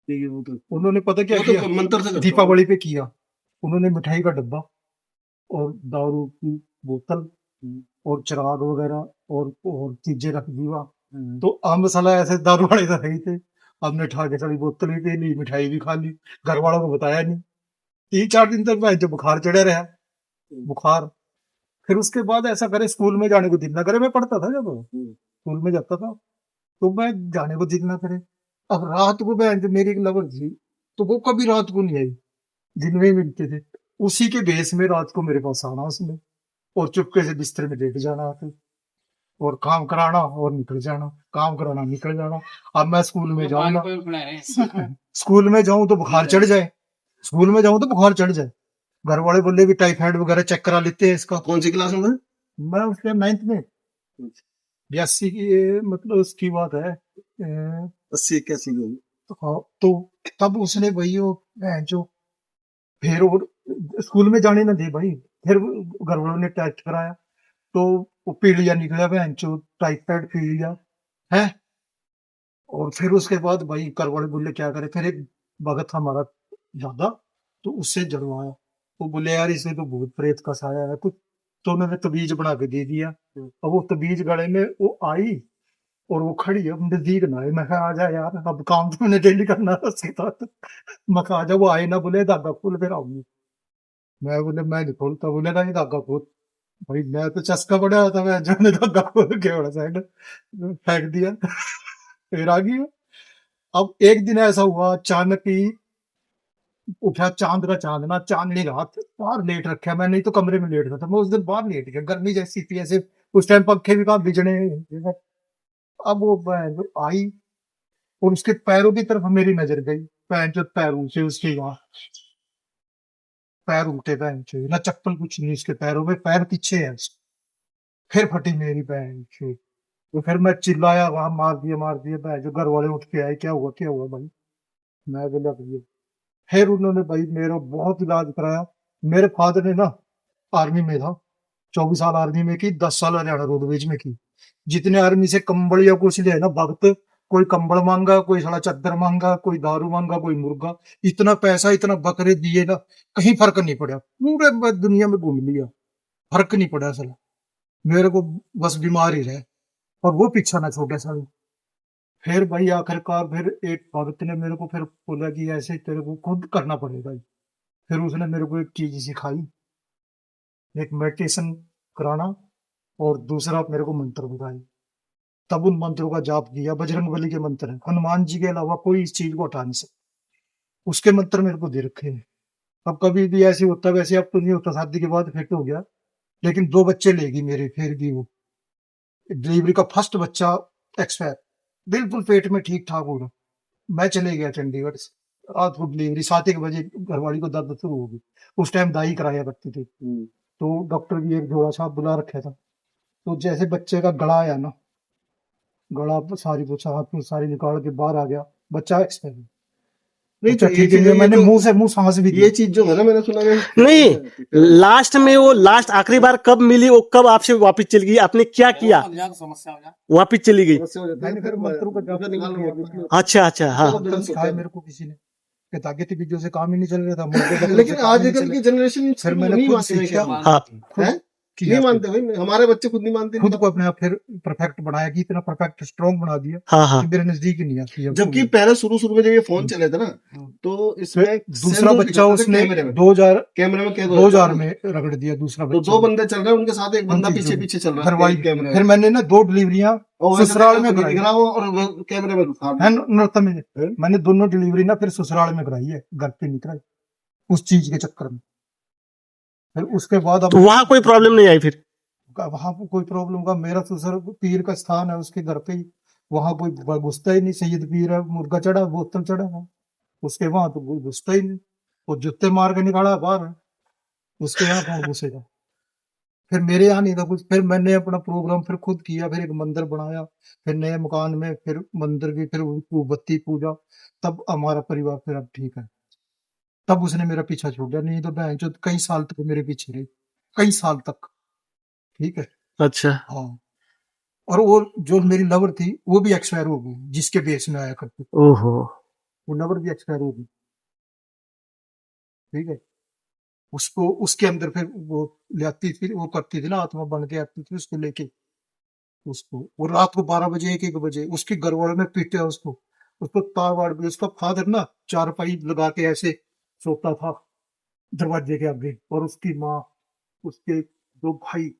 उन्होंने पता क्या किया, मंत्र से दीपावली पे किया। उन्होंने मिठाई का डब्बा और दारू की बोतल और चिराग वगैरह और चीजें रख दी वहाँ। तो आम मसाला ऐसे दारू वाले तो नहीं थे। हमने ठा के सारी बोतल भी पी ली, मिठाई भी खा ली, घर वालों को बताया नहीं। 3-4 दिन तक मैं जो बुखार चढ़ा रहा, बुखार। फिर उसके बाद ऐसा करे, स्कूल में जाने को दिल ना करे। मैं पढ़ता था जब स्कूल में जाता था, तो मैं जाने को दिल ना करे। अब रात को मैं, जो मेरी एक लवर थी, तो वो कभी रात को नहीं आई, दिन में ही मिलते थे। उसी के बेस में रात को मेरे पास आना उसने, और चुपके से बिस्तर में लेट जाना आके, और काम कराना और निकल जाना, काम कराना निकल जाना। अब मैं स्कूल में जाऊँ ना, स्कूल में जाऊँ तो बुखार चढ़ जाए, स्कूल में जाऊँ तो बुखार चढ़ जाए। घर वाले बोले भी टाइफाइड वगैरह चेक करा लेते हैं इसका। कौन सी क्लास में? मैं उस टाइम 9th में, 82 की, ये मतलब उसकी बात है। 80-81 की। हाँ, तो तब उसने भाई वो जो, फिर वो स्कूल में जाने ना दे भाई। फिर घर वालों ने टेस्ट कराया, तो वो पीलिया निकला, बहन चो टाइफाइड पीलिया है। और फिर उसके बाद भाई घर वाले बोले क्या करे, फिर एक भगत था हमारा ज्यादा, तो उससे जड़वाया। वो बोले यार इसे तो भूत प्रेत का साया है कुछ, तो उन्होंने तबीज बना के दे दिया। और वो तबीज गले में वो आई, और वो खड़ी है नजदीक ना आए। मैं कहा आ जा यार, अब काम तो मैंने डेली करना है उसके साथ। मैं कहा आ जा, वो आए ना, बोले धागा खोल फिर आऊंगी। मैं बोले मैं नहीं खोलता, बोले नहीं धागा खोल। भाई मैं तो चस्का पड़ा था, मैं जो ने धागा खोल के बड़ा साइड फेंक दिया। फिर आ गई। अब एक दिन ऐसा हुआ, अचानक ही उठा, चांद का चांद ना, चांदनी रात, बाहर लेट रखा मैं, नहीं तो कमरे में लेट था मैं उस दिन, बाहर लेट गया, गर्मी जैसी थी ऐसे। उस टाइम पंखे भी कहाँ बिजने। अब वो आई, और उसके पैरों की तरफ मेरी नजर गई। पैर जो पैरों से उसके वहां पैर उल्टे, पैर से ना चप्पल कुछ नहीं उसके पैरों में, पैर पीछे है उसके। फिर फटी मेरी पैर से। तो फिर मैं चिल्लाया वहां, मार दिया पैर। जो घर वाले उठ के आए, क्या हुआ भाई। मैं बोला भैया। फिर उन्होंने भाई मेरा बहुत इलाज कराया। मेरे फादर ने ना, आर्मी में था, 24 साल आर्मी में की, 10 साल हरियाणा रोडवेज में की। जितने आर्मी से कंबल या कुछ ले ना भक्त, कोई कंबल मांगा, कोई साला चादर मांगा, कोई दारू मांगा, कोई मुर्गा, इतना पैसा, इतना बकरे दिए ना, कहीं फर्क नहीं पड़ा। पूरे दुनिया में घूम लिया, फर्क नहीं पड़ा साला। मेरे को बस बीमार ही रहे, और वो पीछा ना छोटे साले। फिर भाई आखिरकार फिर एक भगत ने मेरे को फिर बोला कि ऐसे तेरे को खुद करना पड़ेगा। फिर उसने मेरे को एक चीज सिखाई, एक मेडिटेशन कराना, और दूसरा मेरे को मंत्र बताए। तब उन मंत्रों का जाप किया, बजरंग बली के मंत्र है, हनुमान जी के अलावा कोई इस चीज को हटा नहीं सकता। उसके मंत्र मेरे को दे रखे हैं। अब कभी भी ऐसे होता, वैसे अब तो नहीं होता, शादी के बाद फिट हो गया। लेकिन 2 बच्चे लेगी मेरे, फिर भी वो डिलीवरी का फर्स्ट बच्चा एक्सपायर, बिल्कुल पेट में ठीक ठाक होगा। मैं चले गया चंडीगढ़ से, रात को डिलीवरी 7-1 बजे घरवाली को दर्द शुरू होगी। उस टाइम दाई कराया करती थी। तो डॉक्टर भी एक जोड़ा साहब बुला रखा था। तो जैसे बच्चे का गला आया ना, गला सारी कुछ हाथ सारी निकाल के बाहर आ गया, बच्चा एक्सपायर। नहीं तो अच्छा ये ठीक है, चीज, ये मैंने तो मुंह से मुंह सांस भी दी। ये चीज जो है ना, मैंने सुना है नहीं, लास्ट में वो लास्ट आखिरी बार कब मिली, वो कब आपसे वापस चली गई, आपने क्या किया, वापस चली गई? समस्या हो जाती है, मैंने फिर मंत्रों का जाप निकाल किया। लो। अच्छा अच्छा, हाँ। मंत्र सिखाए मेरे को किसी ने, कि ताकि बीजों से काम ही नहीं चल रहा था, मुर्गे बकरों से लेकिन काम ही नहीं आजकल चले। की जनरेशन फिर मैंने नहीं खुद मानते हैं सीखा, क्या? हाँ, खुद हैं? किया, नहीं मानते भाई, हमारे बच्चे खुद नहीं मानते। खुद को अपने आप फिर परफेक्ट बनाया, कि इतना परफेक्ट स्ट्रॉन्ग बना दिया हाँ, हाँ। कि मेरे नजदीक ही नहीं आती है। जबकि पहले शुरू में जब ये फोन चले थे ना, तो फिर इसमें दूसरा बच्चा उसने कैमरे में 2000 कैमरे में 2000 में रगड़ दिया दूसरा तो बच्चा। 2 बंदे चल रहे हैं, उनके साथ एक बंदा उन पीछे चीजों पीछे चल रहा है करवाई। कैमरे फिर में। मैंने ना 2 डिलीवरियां और ससुराल में कराई दिख रहा हो और कैमरे में है, नृत्य में। मैंने दोनों डिलीवरी ना फिर ससुराल में कराई है, घर पे नहीं कराई, उस चीज के चक्कर में। फिर उसके बाद अब तो वहां कोई प्रॉब्लम नहीं आई फिर? वहां पर कोई प्रॉब्लम का, मेरा ससुर पीर का स्थान है, उसके घर पे ही, वहां कोई घुसता ही नहीं। सैयद पीर है, मुर्गा चढ़ा, बोतल चढ़ा है, उसके वहां तो कोई घुसता ही नहीं। वो जूते मार के निकाला बाहर है, उसके यहाँ कौन घुसेगा। फिर मेरे यहाँ नहीं था कुछ, फिर मैंने अपना प्रोग्राम फिर खुद किया, फिर एक मंदिर बनाया, फिर नए मकान में फिर मंदिर की फिर बत्ती पूजा। तब हमारा परिवार फिर अब ठीक है। तब उसने मेरा पीछा छोड़ा, नहीं तो बहन चोद कई साल तक मेरे पीछे रही, कई साल तक। ठीक है। अच्छा। हाँ। और वो जो मेरी लवर थी, वो भी एक्सपायर हो गई, जिसके बेस में आया करती थी। ओहो। वो नेवर भी एक्सपायर होगी, ठीक है। उसको उसके अंदर फिर वो ले आती थी, वो करती थी ना, आत्मा बन के आती थी उसको लेके, उसको वो रात को 12 बजे 1 बजे उसके घर वालों ने पीटा उसको तार वार भी। उसका फादर ना चारपाई लगा के ऐसे सोता था दरवाजे के आगे, और उसकी माँ, उसके 2 भाई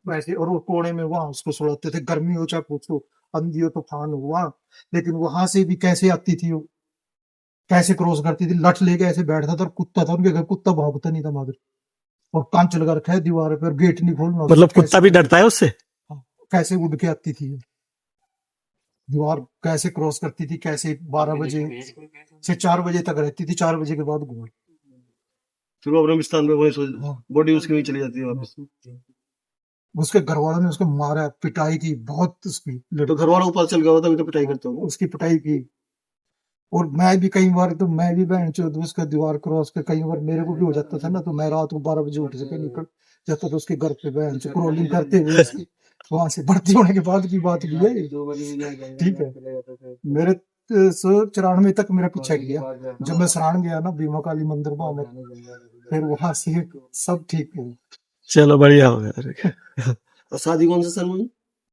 वैसे, और वो कोने में वहां उसको सुलाते थे। गर्मी हो चाहे पूछो, आंधी हो तूफान हो वहां, लेकिन वहां से भी कैसे आती थी वो, कैसे क्रॉस करती थी, लठ लेके ऐसे बैठता था, और कुत्ता था उनके घर, कुत्ता भौंकता नहीं था मादर, और कांच लगा रखा है दीवार पे, और गेट नहीं खोलना उसको, मतलब कुत्ता भी डरता है उससे? कैसे उड़ के आती थी दीवार, कैसे क्रॉस करती थी, कैसे 12 बजे से 4 बजे तक रहती थी, 4 बजे के बाद घूम। फिर वो अपने स्थान पे वही हाँ। बॉडी उसकी वही चली जाती है वापस। उसके घर वालों ने उसको मारा, पिटाई की बहुत, उसकी तो घर वालों को पता चल गया होता, अभी तो पिटाई करते हो। उसकी पिटाई की। और मैं भी कई बार, तो मैं भी बहन चोद उसका दीवार क्रॉस कर, कई बार मेरे को भी हो जाता था ना, तो मैं रात को 12 बजे उठ के निकल जाता था उसके घर पे, बहन से क्रॉलिंग करते हुए उसकी, वहां से भर्ती होने के बाद की बात भी है ये। ठीक है, मेरे 94 तक मेरा पीछा किया, जब मैं सराण गया ना भीमा काली मंदिर वहां में, फिर वहां से सब ठीक हो। चलो बढ़िया हो गया। और शादी कौन से साल में हुई?